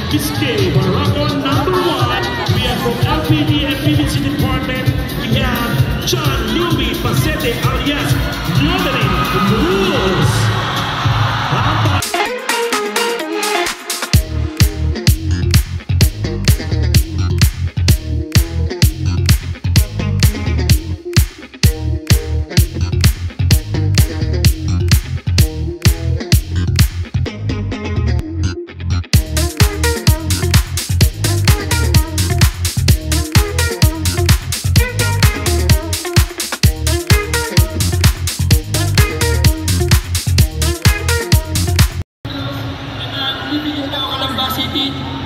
Biscay Barako #1. We have from LPD and PDC department. We have John Louis Pacete alias Northern Rules.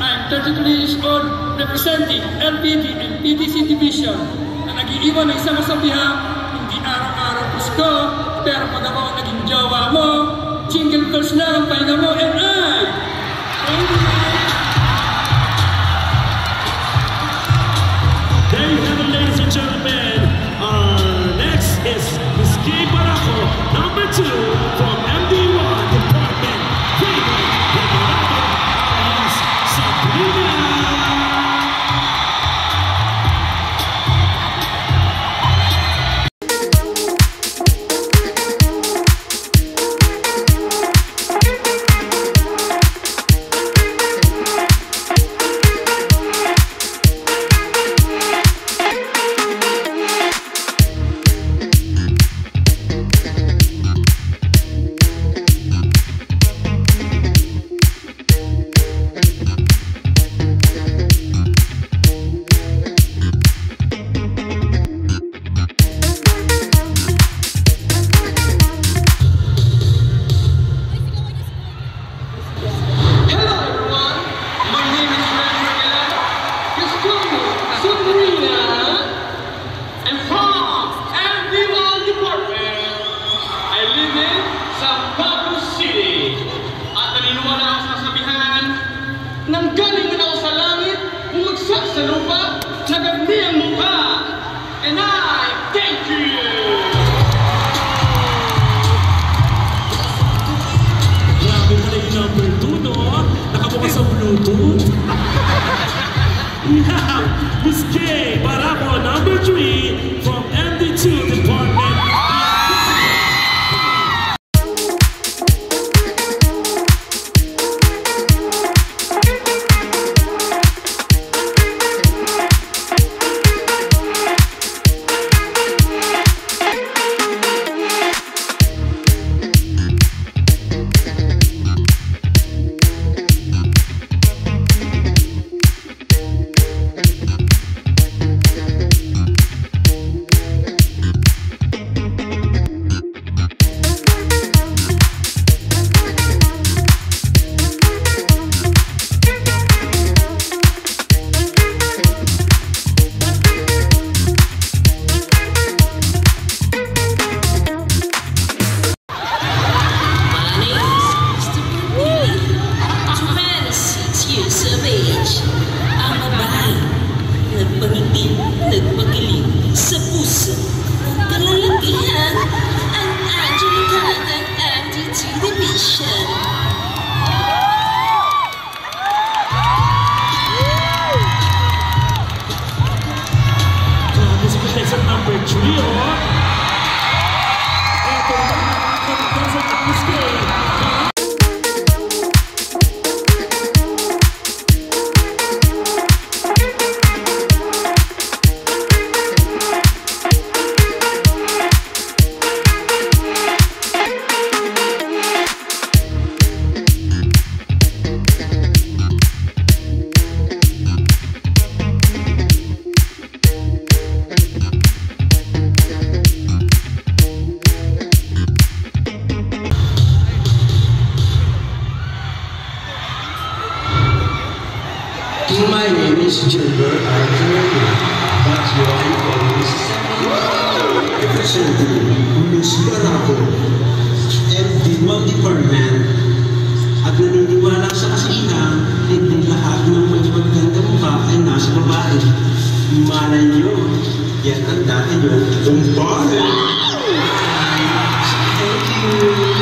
I'm 33 years old, representing LPD and PDC Division na nag-iiwan ng isang kasabihan, hindi araw-araw gusto, pero pag ako ang naging jowa mo, jingle bells na ang pahinga mo, and I! There you have it, ladies and gentlemen. Next is Biscay Barako #2 from MD1 department. Nang galing man ako sa langit, bumagsak sa lupa, nagandi ang mukha. And I thank you! Grabe ka na yung number 2, no? Nakabukas sa Bluetooth. We have Biscay Barako #3 from MD2 department. Nagpangiti, nagpakilig sa puso ng kalalakihan ang Angelica ng MD2 Division. This is contestant number 3, oh. Ito na, contestant ng Biscay. My name is Gilbert Arjuna, but you can call me representing Luis Barako, MD1 Department, at naniniwala sa kasihan, hindi lahat ng may magandang mukha ay nasa babae. Malay nyo, yan ang dati nyo, tumpare! Thank you!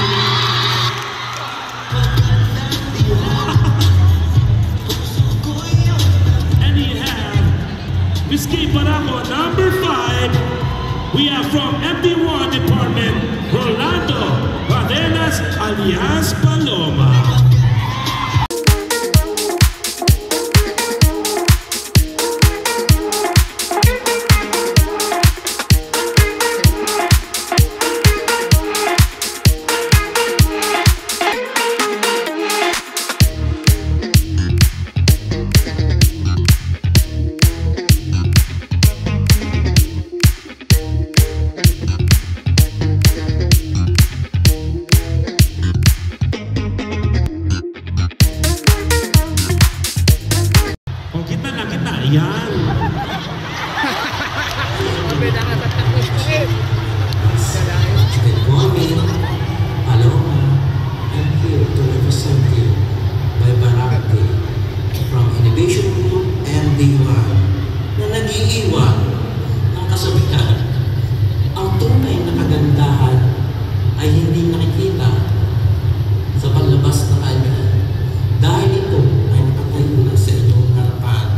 Barako, number 5. We are from MD1 Department, Rolando Badenas alias Paloma. Yan. Good morning. Paloma. I'm here to represent you by Barako from Innovation Group MD1 na nag-iiwan ng kasabihan. Ang tunay na kagandahan ay hindi nakikita sa panlabas ng kanya dahil ito ay nakatayo na sa inyong harapan.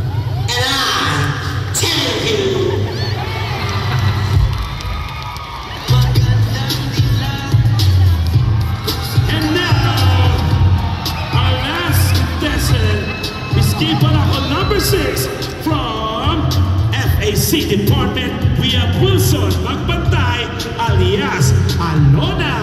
Number 6 from FAC Department, we have Wilson Magbantay alias Alona.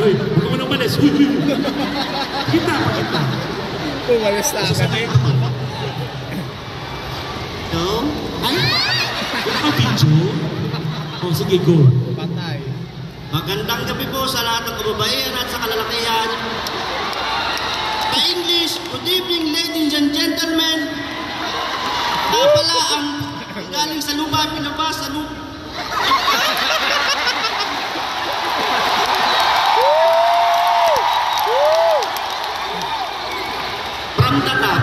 Hoy, huwag mo nang malis. Kita. Umalis na agad. No? Ay! Wala ka video? Oh, sige, go. Patay. Magandang gabi po sa lahat ng kababaihan at sa kalalakihan. Pa-English, good evening ladies and gentlemen. Pala ang galing sa lupa, pinabas sa lupa. From the top.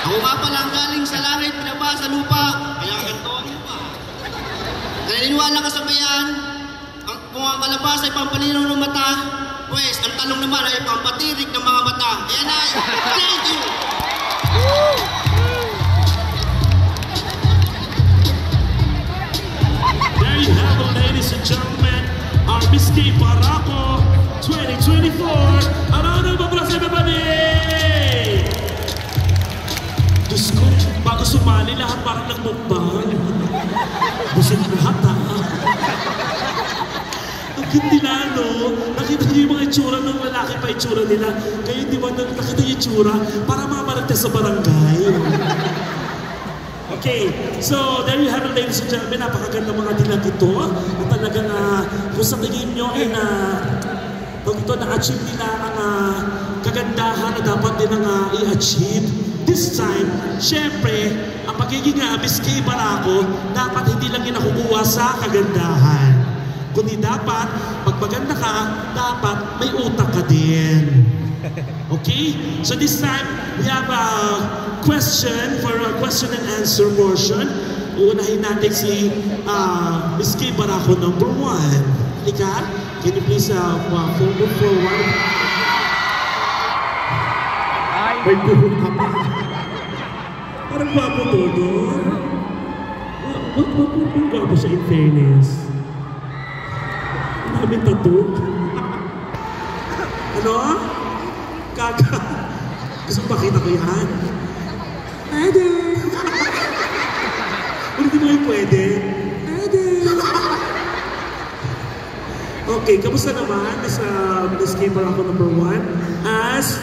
Ako nga pala ang galing sa langit, pinabas sa lupa. Kaya ganito ang lupa. Naniniwala ka sa bayan, kung ang kalabas ay pampalinaw ng mata, pues ang talong naman ay pampatirik ng mga mata. Ayan ay, thank you! There you have it, ladies and gentlemen, our Miss K Barako 2024. A round of applause, everybody! Diyos ko, bago sumali, lahat parang nagmukbang. Busog lahat, ha? Ang hindi na, no? Nakita niyo yung mga itsura ng lalaki pa itsura nila. Kayo hindi ba nakita yung itsura para mamaragte sa barangay? Okay, so there you have it, ladies and gentlemen. Napakaganda mga dilag ito. At talagang kung sa tingin nyo ay na-achieve nila ang kagandahan na dapat din i-achieve. This time, syempre, ang pagiging Miss K Barako, dapat hindi lang yung nakukuha sa kagandahan. Kundi dapat, pag maganda ka, dapat may utak ka din. Okay? So this time, we have a question for a question and answer portion. Uunahin natin si Miss K Barako number 1. Ika, can you please move forward? May buhok ka pa. Parang gwapo to, no? Huwag gwapo siya in fairness. Ang daming tattoo. Ano? Kaka. Gusto mo makita ko yan? Pwede. Ulitin mo yung pwede? Pwede. Okay, kamusta naman sa Miss K Barako number 1? As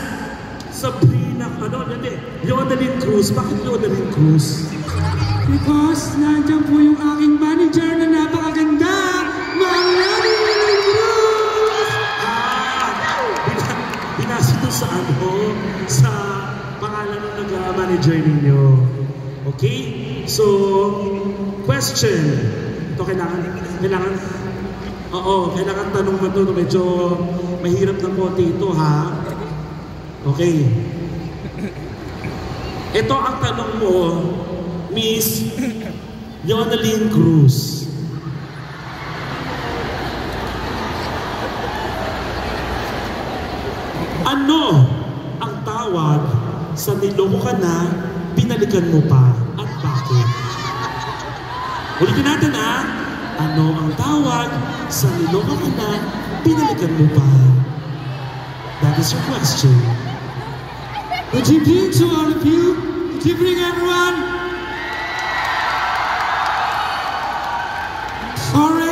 Sabrina, Leonalyn Cruz. Bakit Leonalyn Cruz? Because nandiyan po yung aking manager na napakaganda, Leonalyn Cruz! So, question. Ito kailangan, kailangan tanong mo ito. Medyo mahirap na po dito, ha? Okay. Ito ang tanong mo, Miss Yonaline Cruz. Ano ang tawag sa niloko ka na, pinalikan mo pa, at bakit? Ulitin natin, ha? Ano ang tawag sa niloko ka na, pinalikan mo pa? That is your question. Good evening to all of you. Good evening, everyone. Sorry,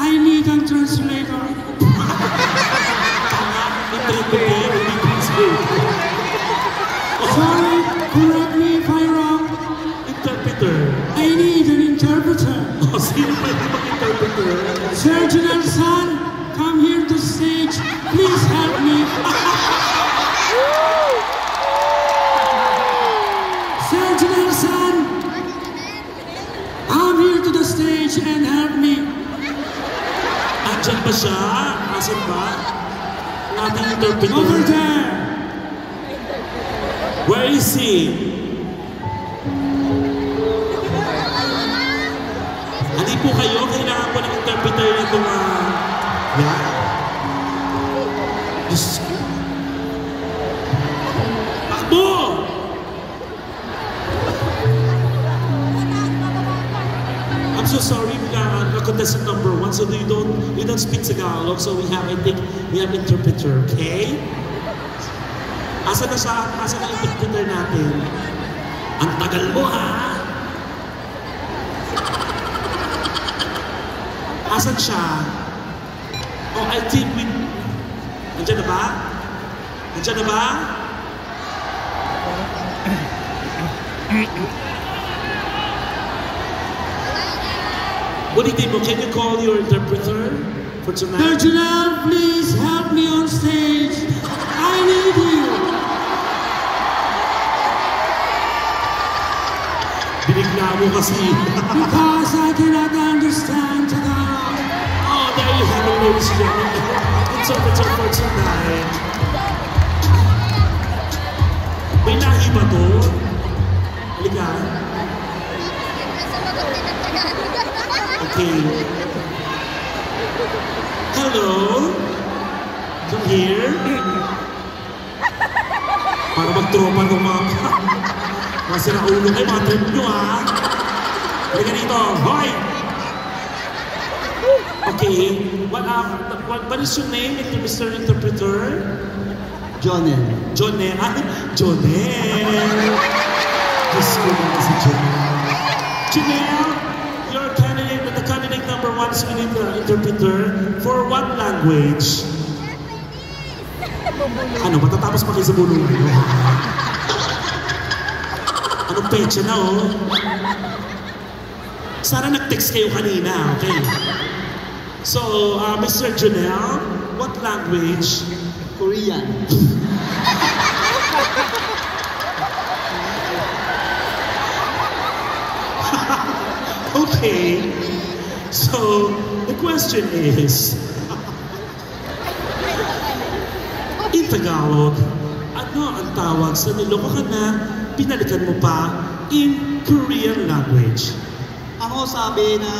I need a translator. Sorry, correct me if I'm wrong. Interpreter. I need an interpreter. Oh, sino pa yung interpreter? Sir Janelle San, come here to stage. Please help me. Sir Janelle San, come here to the stage and help me. Andyan ba siya? Asan ba? Ating interpreter. Over there. Where is he? Hindi po kayo, kailangan po ng interpreter nito yan. Diyos ko. Takbo! I'm so sorry, we got contestant number 1, so you don't speak Tagalog, so I think we have interpreter, okay? Asa na interpreter natin? Ang tagal mo, ha? Asan siya? Oh, I think Nandiyan na ba? Nandiyan na ba? What do you think? Can you call your interpreter for tonight? Sir Janelle, please help me on stage. I need you. Binigla mo kasi. Because I cannot understand Tagalog. Oh, there you have it, ladies and gentlemen. Interpreter for tonight. May lahi ba to? Halika. Okay. Hello? Come here. Para mag-tropa ng mga siraulo kayo, mga trip nyo, ha? Halika dito. Hoy! Okay. What is your name, Mr. Interpreter? Jonel. Jonel. Jonel. Diyos ko naman si Jonel. Jonel, you're the candidate number 1 is interpreter for what language? Ano, matatapos pa kayo sa bulungan nyo? Anong pecha na, oh? Sana nag-text kayo kanina, okay? So, Mr. Jonel, what language? Korean. Okay. So, the question is, in Tagalog, ano ang tawag sa niloko ka na, pinalikan mo pa in Korean language? Ako sabi na...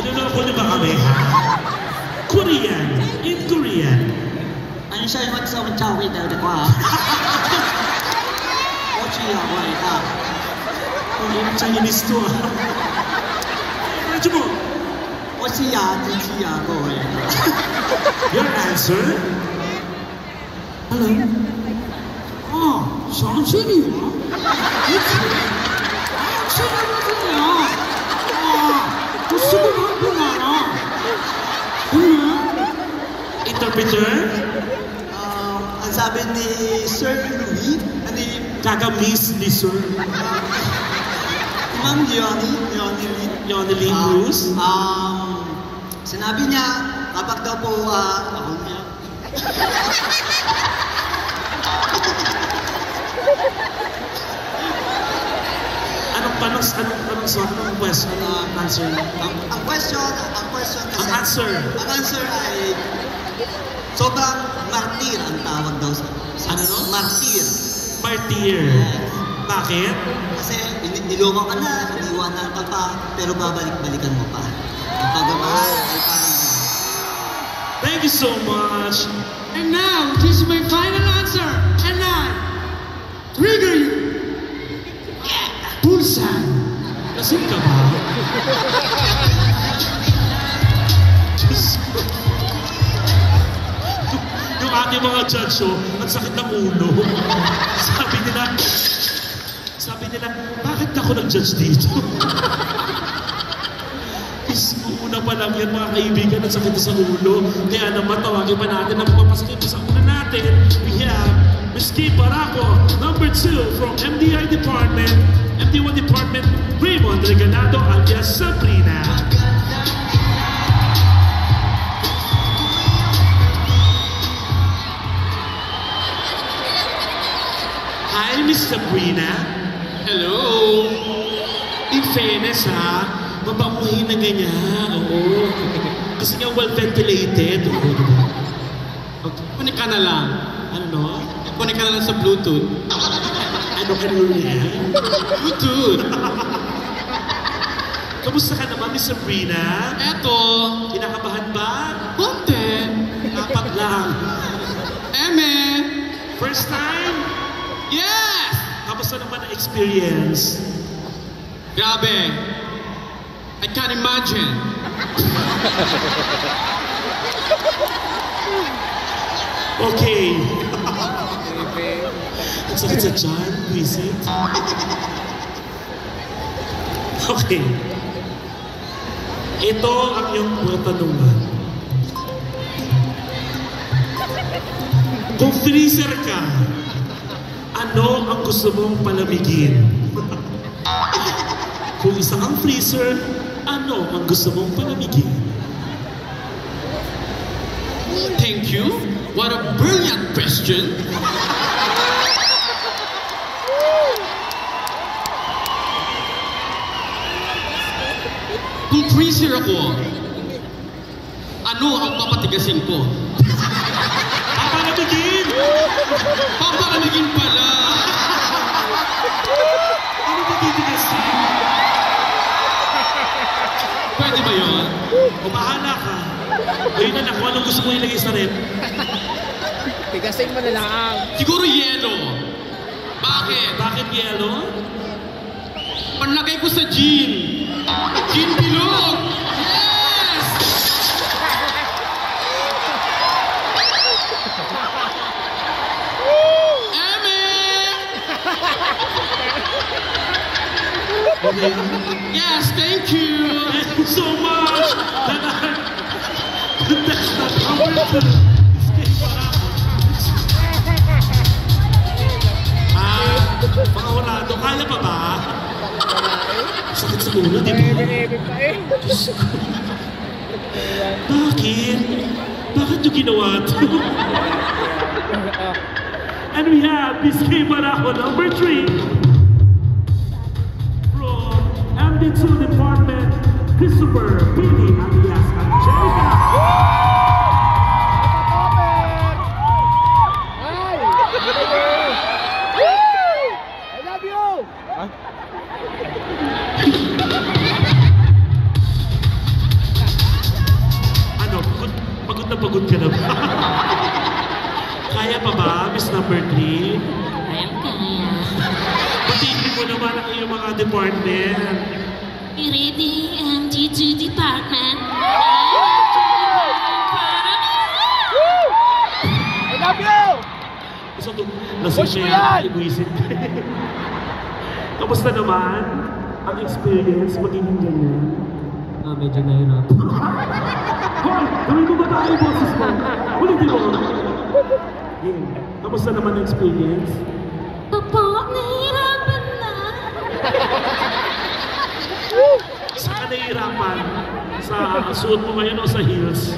Niloloko niyo ba kami, ha? Korean, in Korean. Ano siya yung magsasabi daw na ko, ha? Ochiya ko, ha? Ang Chinese to, ha? Medyo mo. Ochiya ko, ha? Your answer? Hello? Oh, 정신이야? 그치? 정신이거든요. 그 수고 많고 많아. Interpreter? Ang sabi ni Sir Louis, Kagamis ni Sir Ma'am Yonaline Cruz? Sinabi niya, kapag daw po, ako niya. Anong question? Ang question kasi, Ang answer. Ang answer ay, sobrang martir ang tawag daw sa Ano no? martir. Martyr. Bakit? Kasi niloko ka na, iniwanan ka pa, pero babalik-balikan mo pa. Ang pagmamahal ay parang gano'n. Thank you so much. And now, this is my final answer. And I trigger you. Bullseye. Lasing ka ba? Yung ating mga judge, ang sakit ng ulo. Sabi nila, bakit ako nag-judge dito? Una pa lang yan, mga kaibigan, ang sakit sa ulo. Kaya naman, tawagin pa natin na mapapasakit sa ulo natin. We have Ms. Kay Baraco, number 2 from MDI Department, MD1 Department, Raymond Regalado alias Sabrina. Hi, Miss Sabrina. Hello. In fairness, ha, mabanguhin na ganyan. Oo. Kasi nga well-ventilated. Oo, diba? Okay. Kunin ka na lang. Ano? Kunin ka na lang sa Bluetooth. Ano ka niya? Bluetooth. Kamusta ka naman, Miss Sabrina? Eto. Kinakabahan ba? Konti. Dapat lang. Eme. First time? Yes! Kamusta naman ang experience? Grabe. I can't imagine. Okay. Ang sakit sa tiyan, visit. Okay. Ito ang iyong mga tanungan. Kung freezer ka, ano ang gusto mong palamigin? Kung isa kang freezer, ano ang gusto mong palamigin? Thank you. What a brilliant question. Kung freezer ako, ano ang papatigasin ko? Papalamigin! Papalamigin pala! Ano ba titigasin? Pwede ba yun? O bahala ka. Ayun na kung anong gusto mo ilagay sa rep. Tigasin mo na lang. Siguro yelo. Bakit? Bakit yellow? Panlagay ko sa gin. Gin bilog! Yes! Eme! Okay. Yes, thank you! Thank you so much! That's not number 2. Mga horado, kaya pa ba? Sakit sa ulo, di ba? Diyos ko. Bakit? Bakit nyo ginawa ito? And we have Ms. Kay Baraco, number 3. From MD2 Department, Christopher Pini alias Angelica. I love you! Ano, pagod na pagod ka na ba? Kaya pa ba, Miss number 3? Kaya. Patigil mo naman ang iyong mga department. Ready, MD2 Department. I love you! Gusto ko, lasing Push mo na yan! yan, ibuisit. Kamusta naman ang experience magiging ganyan? Medyo nahirap. Hoy! Gawin mo ba tayo yung boses mo? Ulitin mo! Yeah. Kamusta naman ang experience? Papa, nahihirapan na. Saan ka nahihirapan? Sa suot mo ngayon o sa heels?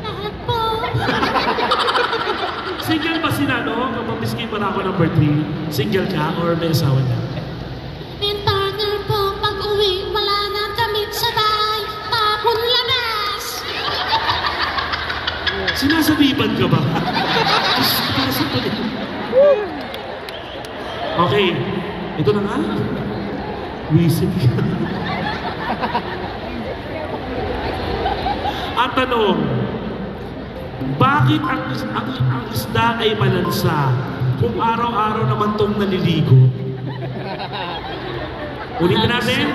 Lahat po. Single ba sila, no? Kapag Miss K Barako number 3, single ka or may asawa na? May partner po. Pag uwi, wala na damit sa bahay. Tapon labas. Sinasabiban ka ba? Okay, ito na nga. Wisit ka. Ang tanong, bakit ang isda ay malansa kung araw-araw naman itong naliligo? Ulitin natin,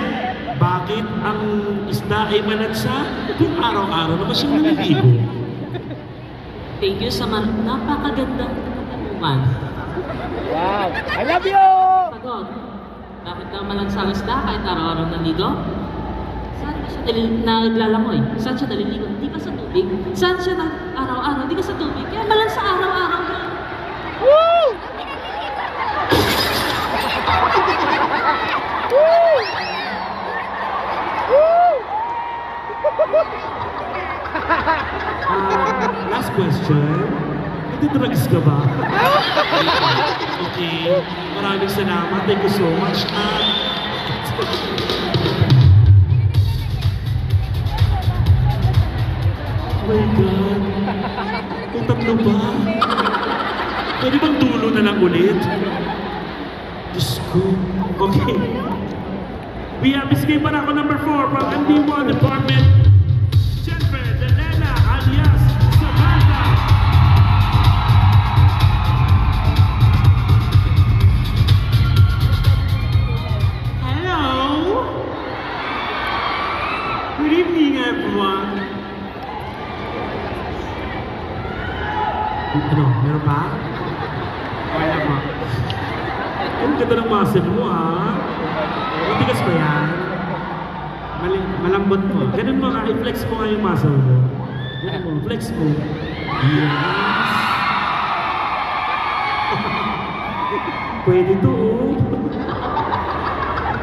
bakit ang isda ay malansa kung araw-araw naman siyang naliligo? Thank you sa napakagandang katanungan. Wow! I love you! Sagot, bakit daw malansang isda kahit araw-araw naligo? Saan ba siya naglalamoy? Saan siya naliligo? Hindi ba sa tubig? Saan siya araw-araw? Hindi ka sa tubig. Kaya malansa araw-araw. Woo! Woo! Woo! Last question. Nagdi-drugs ka ba? Okay. Maraming salamat. Thank you so much. Oh my God. May tatlo ba? Pwede bang dulo na lang ulit? Diyos ko. Okay. We have Miss K Barako number 4 from MD1 Department. Jennifer Delena alias Samantha. Hello. Good evening, everyone. Ano, meron pa? Wala pa. Ang ganda ng muscle mo, ha? Matigas ba yan? Malambot mo. Ganun mo nga, i-flex mo nga yung muscle mo. Ganun mo, flex mo. Yes! Pwede to, oh.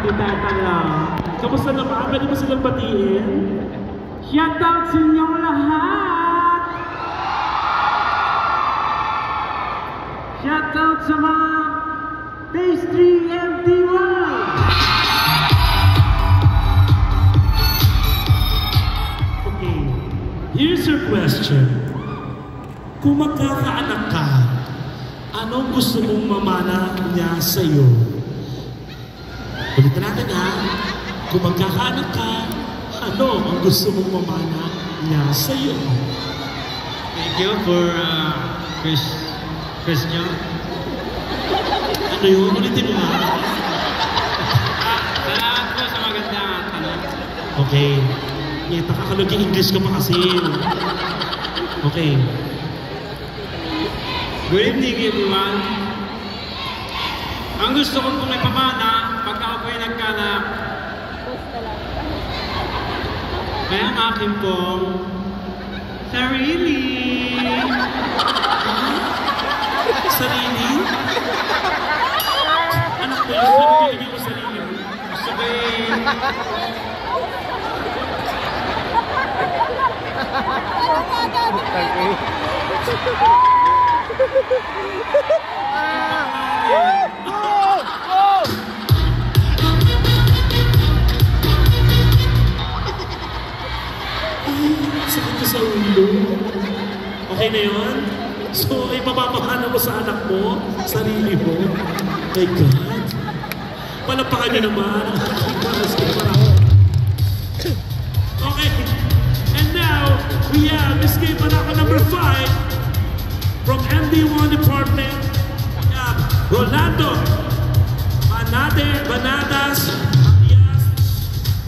Kita lang. Kamusta naman? Pwede mo silang batiin? Shoutout sa inyong lahat! Shoutout sa mga Pastry MD1! Okay, here's your question. Kung magkakaanak ka, anong gusto mong mamana niya sa'yo? Ulitin natin, ha? Kung magkakaanak ka, ano ang gusto mong mamana niya sa'yo? Thank you for question. Ano yun? Ulitin mo nga. Salamat po sa magandang tanong. Okay. Nakakalag yung English ka pa kasi. Okay. Good evening, everyone. Ang gusto ko pong ipamana pagka ako po'y nagkanak ay ang akin pong sarili. Sarili? Anak ko yun, pinili mo sarili mo. Gusto ko sakit ko sa ulo. Okay na yun? So, ay mapapahana mo sa anak mo, sarili mo. My God. Palapakan niyo naman. Okay. And now, we have Miss K Barako number 5 from MD1 Department. We have Rolando Banadas alias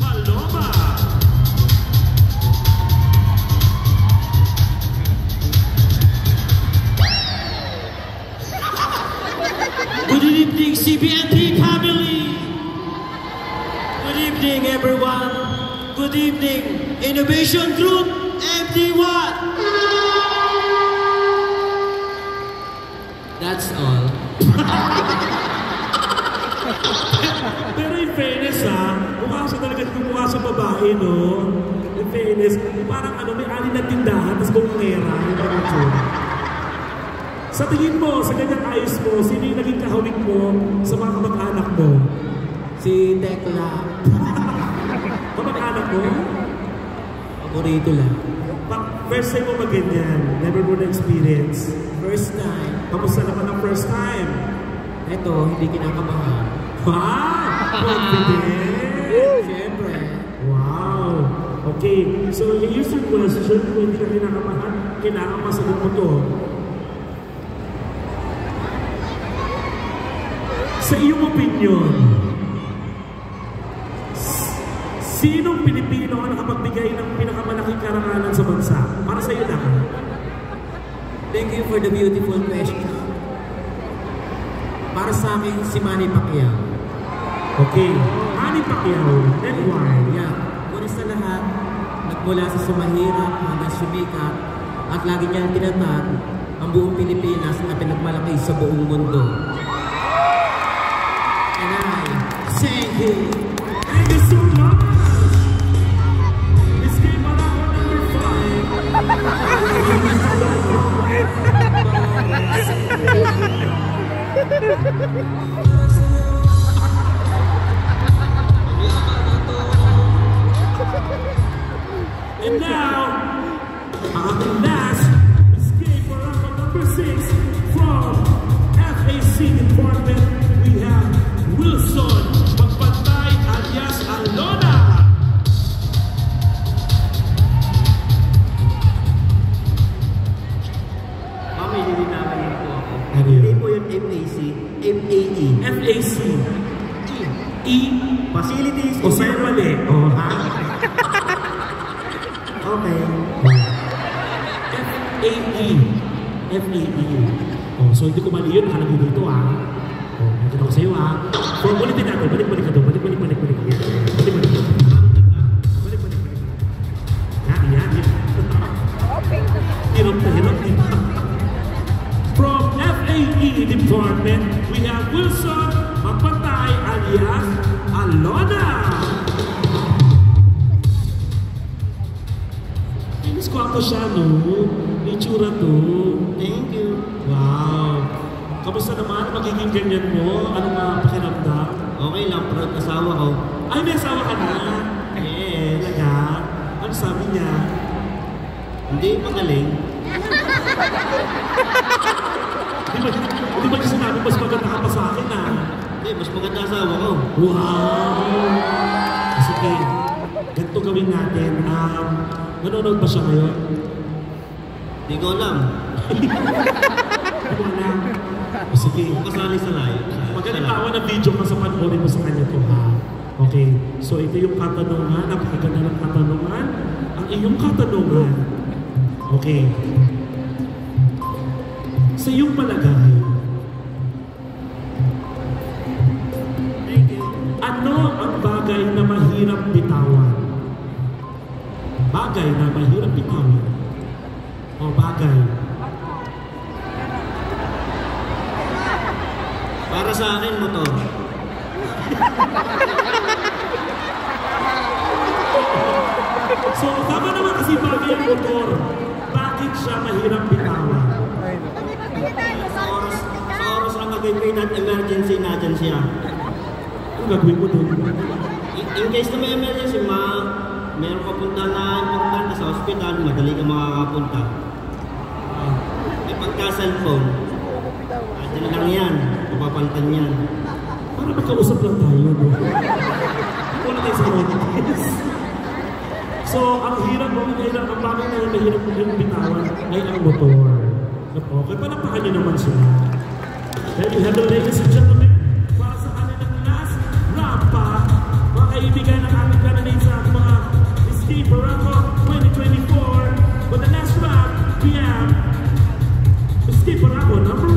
Paloma. Good evening, CBNP family. Good evening, everyone. Good evening, Innovation Group MD1. That's all. Pero in fairness, ha, mukha sa talaga mukha sa babae, no? In fairness. fairness, parang ano, may alin na tindahan, tapos bumungera. Sa tingin mo, sa ganyang ayos mo, sino yung naging kahawig mo sa mga kamag-anak mo? Si Tekla. Kamag-anak mo? Paborito lang. First time mo mag-ganyan? Never mo na-experience? First time. Kamusta naman ang first time? Eto, hindi kinakabahan. Wow! Confident! Siyempre. Wow! Okay, so here's your question. Kung hindi ka kinakabahan, kailangan masagot mo to. Sa iyong opinion, sinong Pilipino ang nakapagbigay ng pinakamalaking karangalan sa bansa? Para sa iyo lang. Thank you for the beautiful question. Para sa akin, si Manny Pacquiao. Okay. Manny Pacquiao. Then why? Yeah. Una sa lahat, nagmula sa sumahirap hanggang sumikat at lagi niyang tinatag ang buong Pilipinas na pinagmalaki sa buong mundo. And I thank you. Thank you so much. This game Barako number 5. And now, ang last escape Barako number 6 from FAC Department, we have Wilson Magpantay alias Alona. Mami, hindi naman yun po ako. Ano yun? Hindi po yun FAC, FAE. FAC. E. Facilities. O sa'yo mali. O ha? Okay. FAE. FAE. O, so hindi ko mali yun. Nakalagay dito ha. O, nakita ko sa'yo ha. Pero ulitin natin. Balik-balik ka doon. Balik-balik. Balik-balik. Yan. Hirap na hirap. From FAE Department, we have Wilson Magpantay alias Alona. Inis ko ako siya, no? May tsura to. Thank you. Wow. Kamusta naman? Magiging ganyan mo? Anong mga pakiramdam? Okay lang, proud asawa ko. Ay, may asawa ka na? Yes. Talaga? Ano sabi niya? Hindi magaling. Di ba niya sinabi mas maganda ka pa sa akin, ha? Hindi, mas maganda asawa ko. Wow! Sige, ganito gawin natin. Nanonood ba siya ngayon? Hindi ko alam. Hindi ko alam. Sige. Kasali sa live. Magalitawan ng video ka sa panoorin mo sa kanya to, ha? Okay. So, ito yung katanungan. Napakaganda ng katanungan. Ang iyong katanungan. Okay. Sa iyong palagay, ano ang bagay na mahirap bitawan? Bagay na mahirap bitawan? O bagay? Para sa akin, motor. So, tama naman kasi bagay ang motor. Bakit siya mahirap bitawan? Sa oras ang mag-pay at emergency natin siya. Ano gagawin mo doon? In case na may emergency, meron ka punta na importante sa hospital, madali ka makakapunta. Eh pagka-cellphone, dyan lang yan, papapalitan yan. Para magkausap lang tayo, no? Wala tayo sa robots. So, ang hirap mo, ang bagay na mahirap mo yung bitawan ay ang motor. Okay, panapakan niyo naman sila. There you have it, ladies and gentlemen. Para sa kanilang last round pa, mga kaibigan ng ating candidates sa mga Escape Barako 2024. For the last round, we have Escape Barako number